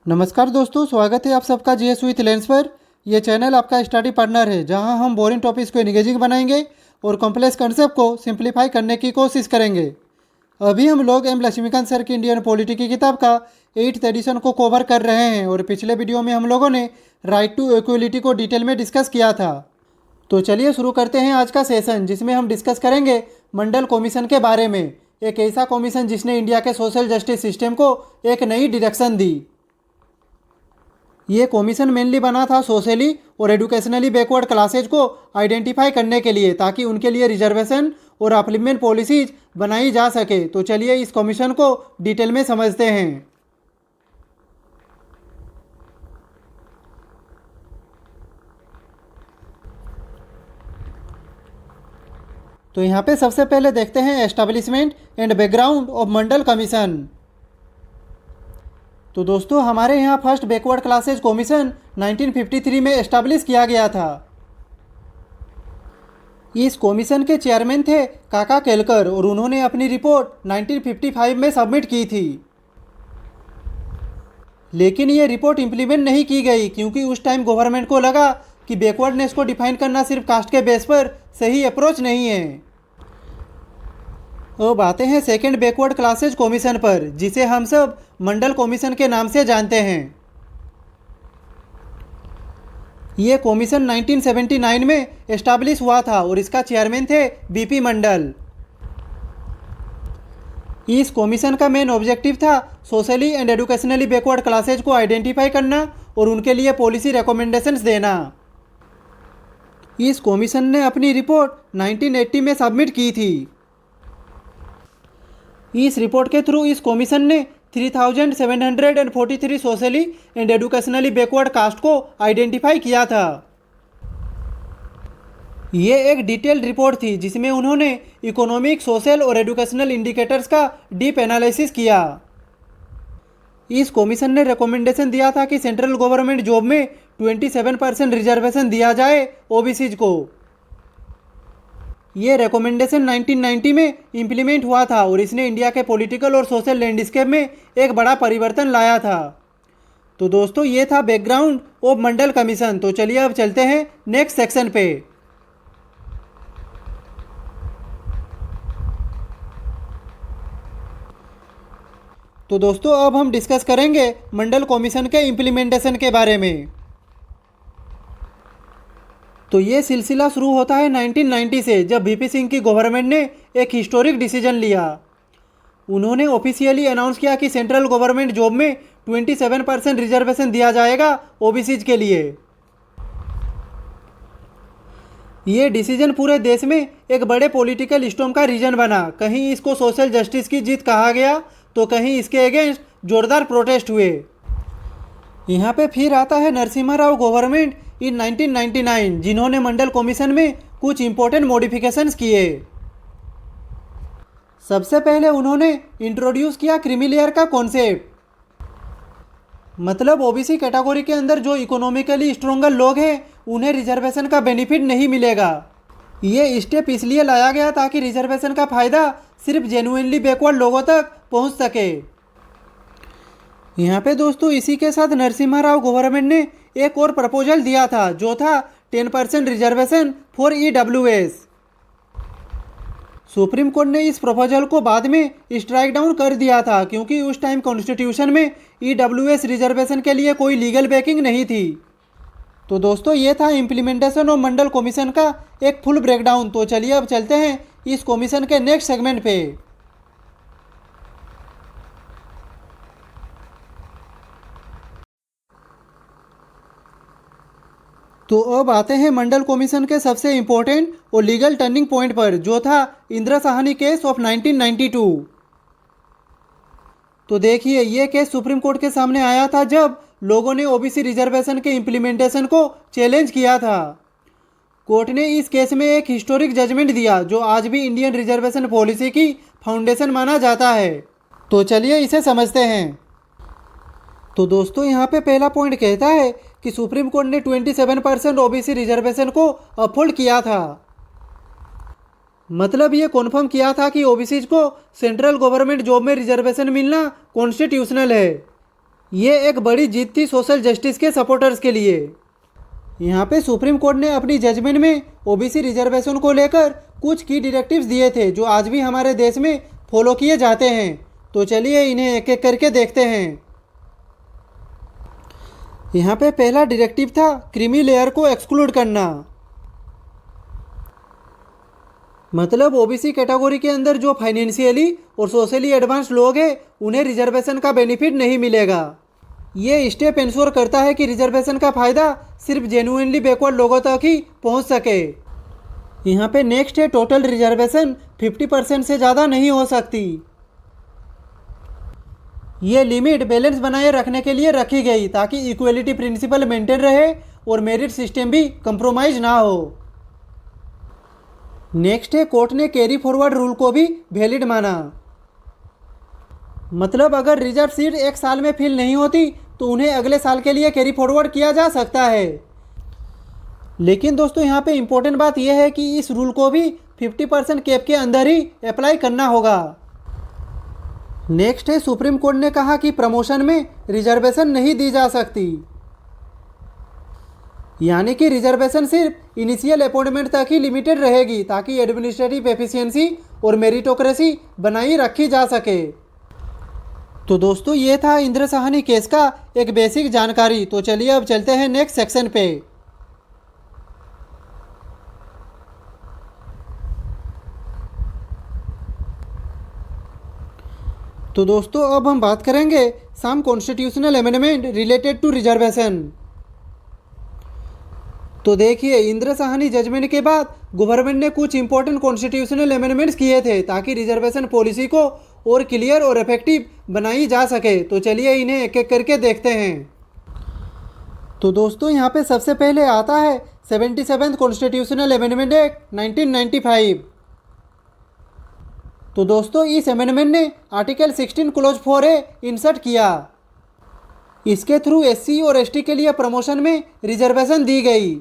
नमस्कार दोस्तों, स्वागत है आप सबका जीएस विथ लेंस पर। यह चैनल आपका स्टडी पार्टनर है जहां हम बोरिंग टॉपिक्स को एंगेजिंग बनाएंगे और कॉम्प्लेक्स कंसेप्ट को सिंप्लीफाई करने की कोशिश करेंगे। अभी हम लोग एम लक्ष्मीकांत सर की इंडियन पॉलिटी की किताब का 8th एडिशन को कवर कर रहे हैं और पिछले वीडियो में हम लोगों ने राइट टू इक्वलिटी को डिटेल में डिस्कस किया था। तो चलिए शुरू करते हैं आज का सेशन, जिसमें हम डिस्कस करेंगे मंडल कमीशन के बारे में। एक ऐसा कमीशन जिसने इंडिया के सोशल जस्टिस सिस्टम को एक नई डायरेक्शन दी। ये कमीशन मेनली बना था सोशली और एजुकेशनली बैकवर्ड क्लासेज को आइडेंटिफाई करने के लिए, ताकि उनके लिए रिजर्वेशन और अपलिमेंट पॉलिसीज बनाई जा सके। तो चलिए इस कमीशन को डिटेल में समझते हैं। तो यहाँ पे सबसे पहले देखते हैं establishment and background of Mandal commission. तो दोस्तों, हमारे यहाँ फर्स्ट बैकवर्ड क्लासेज कमीशन 1953 में एस्टैब्लिश किया गया था। इस कमीशन के चेयरमैन थे काका केलकर और उन्होंने अपनी रिपोर्ट 1955 में सबमिट की थी। लेकिन ये रिपोर्ट इम्प्लीमेंट नहीं की गई, क्योंकि उस टाइम गवर्नमेंट को लगा कि बैकवर्डनेस को डिफाइन करना सिर्फ कास्ट के बेस पर सही अप्रोच नहीं है। अब आते हैं सेकेंड बैकवर्ड क्लासेज कमीशन पर, जिसे हम सब मंडल कमीशन के नाम से जानते हैं। ये कमीशन 1979 में एस्टैब्लिश हुआ था और इसका चेयरमैन थे बीपी मंडल। इस कमीशन का मेन ऑब्जेक्टिव था socially and educationally backward classes को आइडेंटिफाई करना और उनके लिए पॉलिसी रिकमेंडेशंस देना। इस कमीशन ने अपनी रिपोर्ट 1980 में सबमिट की थी। इस रिपोर्ट के थ्रू इस कमीशन ने 3743 socially and educationally backward caste को आइडेंटिफाई किया था। ये एक डिटेल्ड रिपोर्ट थी जिसमें उन्होंने इकोनॉमिक, सोशल और एजुकेशनल इंडिकेटर्स का डीप एनालिसिस किया। इस कमीशन ने रिकमेंडेशन दिया था कि सेंट्रल गवर्नमेंट जॉब में 27% रिजर्वेशन दिया जाए ओबीसीज को। ये रिकमेंडेशन 1990 में इम्प्लीमेंट हुआ था और इसने इंडिया के पॉलिटिकल और सोशल लैंडस्केप में एक बड़ा परिवर्तन लाया था। तो दोस्तों, ये था बैकग्राउंड ऑफ मंडल कमीशन। तो चलिए अब चलते हैं नेक्स्ट सेक्शन पे। तो दोस्तों, अब हम डिस्कस करेंगे मंडल कमीशन के इम्प्लीमेंटेशन के बारे में। तो ये सिलसिला शुरू होता है 1990 से, जब वीपी सिंह की गवर्नमेंट ने एक हिस्टोरिक डिसीजन लिया। उन्होंने ऑफिशियली अनाउंस किया कि सेंट्रल गवर्नमेंट जॉब में 27% रिजर्वेशन दिया जाएगा ओबीसीज के लिए। ये डिसीजन पूरे देश में एक बड़े पॉलिटिकल स्टॉर्म का रीजन बना। कहीं इसको सोशल जस्टिस की जीत कहा गया तो कहीं इसके अगेंस्ट जोरदार प्रोटेस्ट हुए। यहाँ पे फिर आता है नरसिम्हा राव गवर्नमेंट इन 1999, जिन्होंने मंडल कमीशन में कुछ इंपॉर्टेंट मॉडिफिकेशंस किए। सबसे पहले उन्होंने इंट्रोड्यूस किया क्रीमी का कॉन्सेप्ट। मतलब ओबीसी कैटेगरी के अंदर जो इकोनॉमिकली स्ट्रोंगर लोग हैं उन्हें रिजर्वेशन का बेनिफिट नहीं मिलेगा। ये स्टेप इसलिए लाया गया ताकि रिजर्वेशन का फ़ायदा सिर्फ जेन्युइनली बैकवर्ड लोगों तक पहुंच सके। यहाँ पे दोस्तों, इसी के साथ नरसिम्हा राव गवर्नमेंट ने एक और प्रपोजल दिया था, जो था 10% reservation for EWS. Supreme court ने इस प्रपोजल को बाद में स्ट्राइक डाउन कर दिया था, क्योंकि उस टाइम कॉन्स्टिट्यूशन में ईडब्ल्यूएस रिजर्वेशन के लिए कोई लीगल बैकिंग नहीं थी। तो दोस्तों, ये था इम्प्लीमेंटेशन ऑफ मंडल कमीशन का एक फुल ब्रेकडाउन। तो चलिए अब चलते हैं इस कमीशन के नेक्स्ट सेगमेंट पे। तो अब आते हैं मंडल कमीशन के सबसे इम्पोर्टेंट और लीगल टर्निंग पॉइंट पर, जो था इंदिरा साहनी केस ऑफ 1992। तो देखिए, ये केस सुप्रीम कोर्ट के सामने आया था जब लोगों ने ओबीसी रिजर्वेशन के इम्प्लीमेंटेशन को चैलेंज किया था। कोर्ट ने इस केस में एक हिस्टोरिक जजमेंट दिया, जो आज भी इंडियन रिजर्वेशन पॉलिसी की फाउंडेशन माना जाता है। तो चलिए इसे समझते हैं। तो दोस्तों, यहाँ पे पहला पॉइंट कहता है कि सुप्रीम कोर्ट ने 27% ओबीसी रिजर्वेशन को अपहोल्ड किया था। मतलब ये कॉन्फर्म किया था कि ओबीसीज को सेंट्रल गवर्नमेंट जॉब में रिजर्वेशन मिलना कॉन्स्टिट्यूशनल है। ये एक बड़ी जीत थी सोशल जस्टिस के सपोर्टर्स के लिए। यहाँ पे सुप्रीम कोर्ट ने अपनी जजमेंट में ओबीसी रिजर्वेशन को लेकर कुछ की डायरेक्टिव्स दिए थे जो आज भी हमारे देश में फॉलो किए जाते हैं। तो चलिए इन्हें एक एक करके देखते हैं। यहाँ पे पहला डायरेक्टिव था क्रीमी लेयर को एक्सक्लूड करना। मतलब ओबीसी कैटेगरी के अंदर जो फाइनेंशियली और सोशली एडवांस लोग हैं उन्हें रिजर्वेशन का बेनिफिट नहीं मिलेगा। ये स्टेप इंश्योर करता है कि रिजर्वेशन का फ़ायदा सिर्फ जेन्युइनली बैकवर्ड लोगों तक ही पहुंच सके। यहाँ पे नेक्स्ट है टोटल रिजर्वेशन 50% से ज़्यादा नहीं हो सकती। ये लिमिट बैलेंस बनाए रखने के लिए रखी गई ताकि इक्वलिटी प्रिंसिपल मेंटेन रहे और मेरिट सिस्टम भी कंप्रोमाइज ना हो। नेक्स्ट है कोर्ट ने कैरी फॉरवर्ड रूल को भी वैलिड माना। मतलब अगर रिजर्व सीट एक साल में फिल नहीं होती तो उन्हें अगले साल के लिए कैरी फॉरवर्ड किया जा सकता है। लेकिन दोस्तों यहाँ पे इम्पोर्टेंट बात यह है कि इस रूल को भी 50% कैप के अंदर ही अप्लाई करना होगा। नेक्स्ट है सुप्रीम कोर्ट ने कहा कि प्रमोशन में रिजर्वेशन नहीं दी जा सकती। यानी कि रिजर्वेशन सिर्फ इनिशियल अपॉइंटमेंट तक ही लिमिटेड रहेगी ताकि एडमिनिस्ट्रेटिव एफिशिएंसी और मेरिटोक्रेसी बनाई रखी जा सके। तो दोस्तों ये था इंद्र साहनी केस का एक बेसिक जानकारी। तो चलिए अब चलते हैं नेक्स्ट सेक्शन पे। तो दोस्तों अब हम बात करेंगे some constitutional amendment related to reservation. तो देखिए इंद्र साहनी जजमेंट के बाद गवर्नमेंट ने कुछ इंपॉर्टेंट कॉन्स्टिट्यूशनल अमेंडमेंट्स किए थे ताकि रिजर्वेशन पॉलिसी को और क्लियर और इफेक्टिव बनाई जा सके। तो चलिए इन्हें एक एक करके देखते हैं। तो दोस्तों यहाँ पे सबसे पहले आता है 77th कॉन्स्टिट्यूशनल अमेंडमेंट एक्ट 1995। तो दोस्तों इस अमेंडमेंट ने आर्टिकल 16 क्लोज 4A इंसर्ट किया। इसके थ्रू एससी और एसटी के लिए प्रमोशन में रिजर्वेशन दी गई।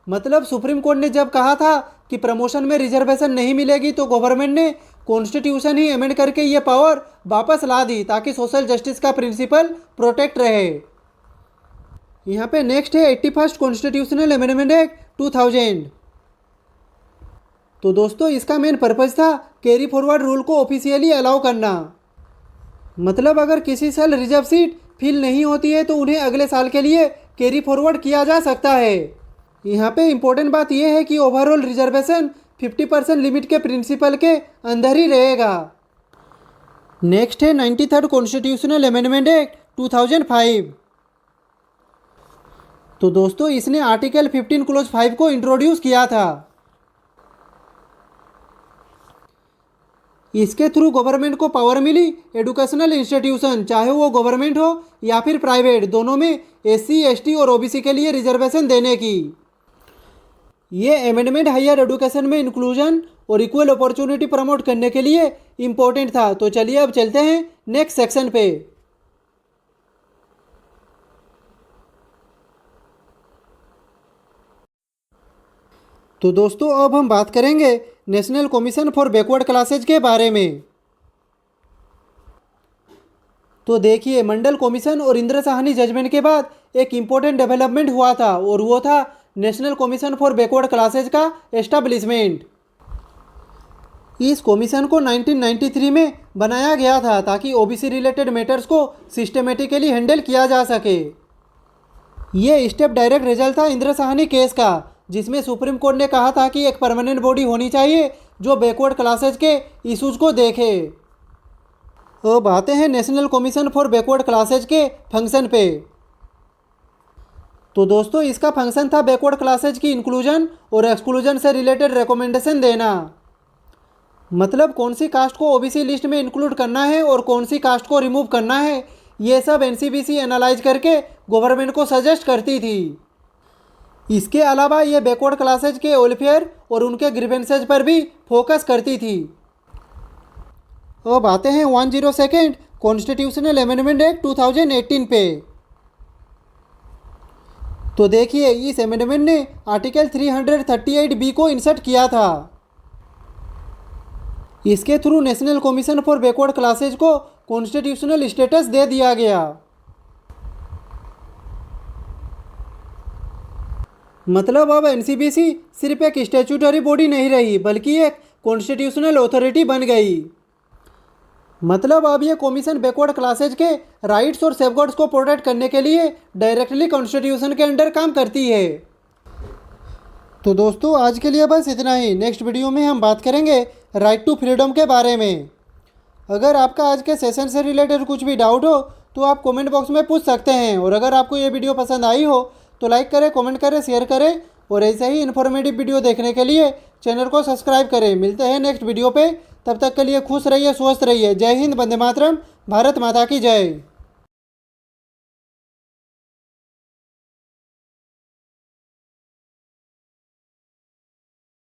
मतलब सुप्रीम कोर्ट ने जब कहा था कि प्रमोशन में रिजर्वेशन नहीं मिलेगी तो गवर्नमेंट ने कॉन्स्टिट्यूशन ही अमेंड करके ये पावर वापस ला दी ताकि सोशल जस्टिस का प्रिंसिपल प्रोटेक्ट रहे। यहाँ पे नेक्स्ट है 81st कॉन्स्टिट्यूशनल अमेंडमेंट एक्ट 2000। तो दोस्तों इसका मेन पर्पज़ था कैरी फॉरवर्ड रूल को ऑफिशियली अलाउ करना। मतलब अगर किसी साल रिजर्व सीट फिल नहीं होती है तो उन्हें अगले साल के लिए कैरी फॉरवर्ड किया जा सकता है। यहाँ पे इम्पोर्टेंट बात यह है कि ओवरऑल रिजर्वेशन 50% लिमिट के प्रिंसिपल के अंदर ही रहेगा। नेक्स्ट है 93rd कॉन्स्टिट्यूशनल अमेंडमेंट एक्ट 2005। तो दोस्तों इसने आर्टिकल 15 क्लोज 5 को इंट्रोड्यूस किया था। इसके थ्रू गवर्नमेंट को पावर मिली एजुकेशनल इंस्टीट्यूशन चाहे वो गवर्नमेंट हो या फिर प्राइवेट दोनों में एससी एसटी और ओबीसी के लिए रिजर्वेशन देने की। ये अमेंडमेंट हायर एजुकेशन में इंक्लूजन और इक्वल अपॉर्चुनिटी प्रमोट करने के लिए इम्पोर्टेंट था। तो चलिए अब चलते हैं नेक्स्ट सेक्शन पे। तो दोस्तों अब हम बात करेंगे national commission for backward classes के बारे में। तो देखिए मंडल कमीशन और इंद्र साहनी जजमेंट के बाद एक इम्पोर्टेंट डेवलपमेंट हुआ था और वो था national commission for backward classes का एस्टैब्लिशमेंट। इस कमीशन को 1993 में बनाया गया था ताकि ओबीसी रिलेटेड मैटर्स को सिस्टमेटिकली हैंडल किया जा सके। ये स्टेप डायरेक्ट रिजल्ट था इंद्र साहनी केस का जिसमें सुप्रीम कोर्ट ने कहा था कि एक परमानेंट बॉडी होनी चाहिए जो बैकवर्ड क्लासेज के इशूज़ को देखे। अब आते हैं national commission for backward classes के फंक्शन पे। तो दोस्तों इसका फंक्शन था बैकवर्ड क्लासेज की इंक्लूजन और एक्सक्लूजन से रिलेटेड रिकमेंडेशन देना। मतलब कौन सी कास्ट को ओबीसी लिस्ट में इंक्लूड करना है और कौन सी कास्ट को रिमूव करना है ये सब एनसीबीसी एनालाइज करके गवर्नमेंट को सजेस्ट करती थी। इसके अलावा ये बैकवर्ड क्लासेज के वेलफेयर और उनके ग्रीवेंसेज पर भी फोकस करती थी। अब आते हैं 102nd कॉन्स्टिट्यूशनल अमेंडमेंट एक्ट 2018 पे। तो देखिए इस अमेंडमेंट ने आर्टिकल 338B को इंसर्ट किया था। इसके through national commission for backward classes को कॉन्स्टिट्यूशनल स्टेटस दे दिया गया। मतलब अब एनसीबीसी सिर्फ एक स्टैट्यूटरी बॉडी नहीं रही बल्कि एक कॉन्स्टिट्यूशनल अथॉरिटी बन गई। मतलब अब ये कमीशन बैकवर्ड क्लासेज के राइट्स और सेफगार्ड्स को प्रोटेक्ट करने के लिए डायरेक्टली कॉन्स्टिट्यूशन के अंडर काम करती है। तो दोस्तों आज के लिए बस इतना ही। नेक्स्ट वीडियो में हम बात करेंगे राइट टू फ्रीडम के बारे में। अगर आपका आज के सेशन से रिलेटेड कुछ भी डाउट हो तो आप कमेंट बॉक्स में पूछ सकते हैं। और अगर आपको ये वीडियो पसंद आई हो तो लाइक करें, कमेंट करें, शेयर करें और ऐसे ही इन्फॉर्मेटिव वीडियो देखने के लिए चैनल को सब्सक्राइब करें। मिलते हैं नेक्स्ट वीडियो पे, तब तक के लिए खुश रहिए, स्वस्थ रहिए। जय हिंद, वंदे मातरम, भारत माता की जय।